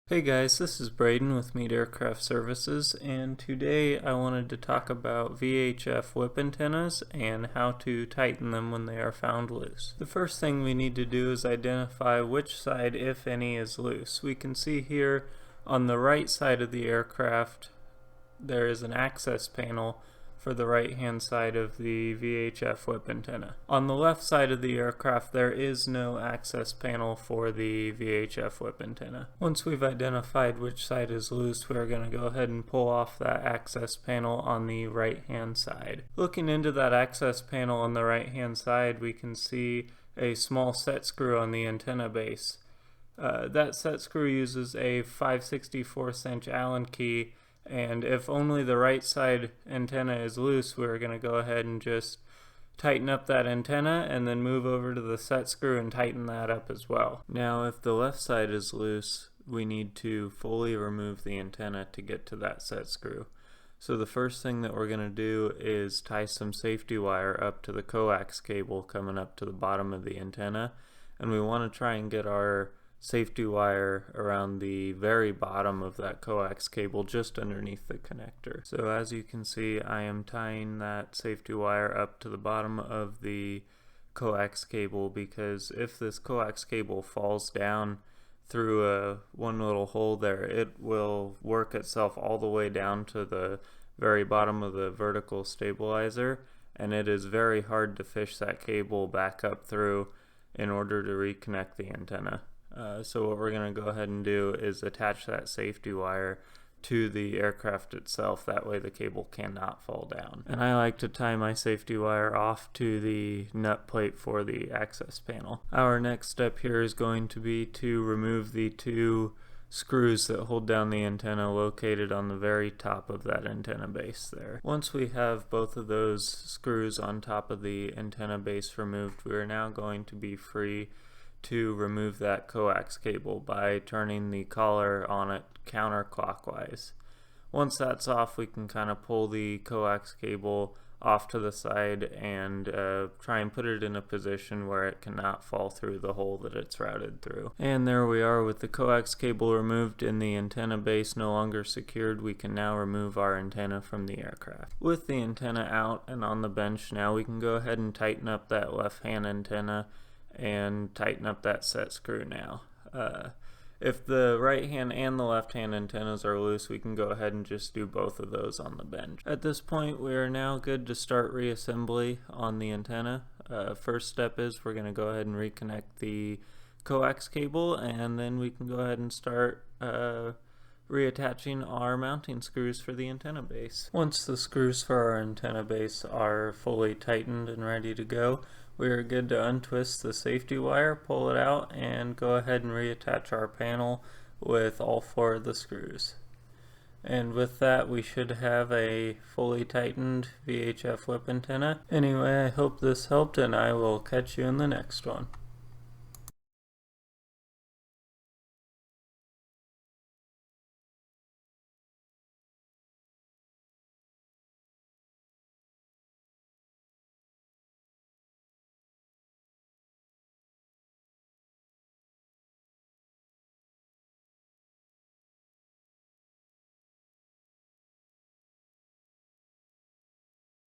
Hey guys, this is Braden with Meat Aircraft Services, and today I wanted to talk about VHF whip antennas and how to tighten them when they are found loose. The first thing we need to do is identify which side, if any, is loose. We can see here on the right side of the aircraft there is an access panel for the right hand side of the VHF whip antenna. On the left side of the aircraft there is no access panel for the VHF whip antenna. Once we've identified which side is loose, we're going to go ahead and pull off that access panel on the right hand side. Looking into that access panel on the right hand side, we can see a small set screw on the antenna base. That set screw uses a 5/64 inch Allen key, and if only the right side antenna is loose, we're going to go ahead and just tighten up that antenna and then move over to the set screw and tighten that up as well. Now if the left side is loose, we need to fully remove the antenna to get to that set screw. So the first thing that we're going to do is tie some safety wire up to the coax cable coming up to the bottom of the antenna, and we want to try and get our safety wire around the very bottom of that coax cable just underneath the connector. So as you can see, I am tying that safety wire up to the bottom of the coax cable, because if this coax cable falls down through one little hole there, it will work itself all the way down to the very bottom of the vertical stabilizer, and it is very hard to fish that cable back up through in order to reconnect the antenna. So what we're going to go ahead and do is attach that safety wire to the aircraft itself. That way the cable cannot fall down. And I like to tie my safety wire off to the nut plate for the access panel. Our next step here is going to be to remove the two screws that hold down the antenna located on the very top of that antenna base there. Once we have both of those screws on top of the antenna base removed, we are now going to be free to remove that coax cable by turning the collar on it counterclockwise. Once that's off, we can kind of pull the coax cable off to the side and try and put it in a position where it cannot fall through the hole that it's routed through. And there we are, with the coax cable removed and the antenna base no longer secured. We can now remove our antenna from the aircraft. With the antenna out and on the bench now, we can go ahead and tighten up that left hand antenna and tighten up that set screw now. If the right hand and the left hand antennas are loose, we can go ahead and just do both of those on the bench. At this point, we are now good to start reassembly on the antenna. First step is we're going to go ahead and reconnect the coax cable, and then we can go ahead and start reattaching our mounting screws for the antenna base. Once the screws for our antenna base are fully tightened and ready to go, we are good to untwist the safety wire, pull it out, and go ahead and reattach our panel with all four of the screws. And with that, we should have a fully tightened VHF whip antenna. Anyway, I hope this helped, and I will catch you in the next one.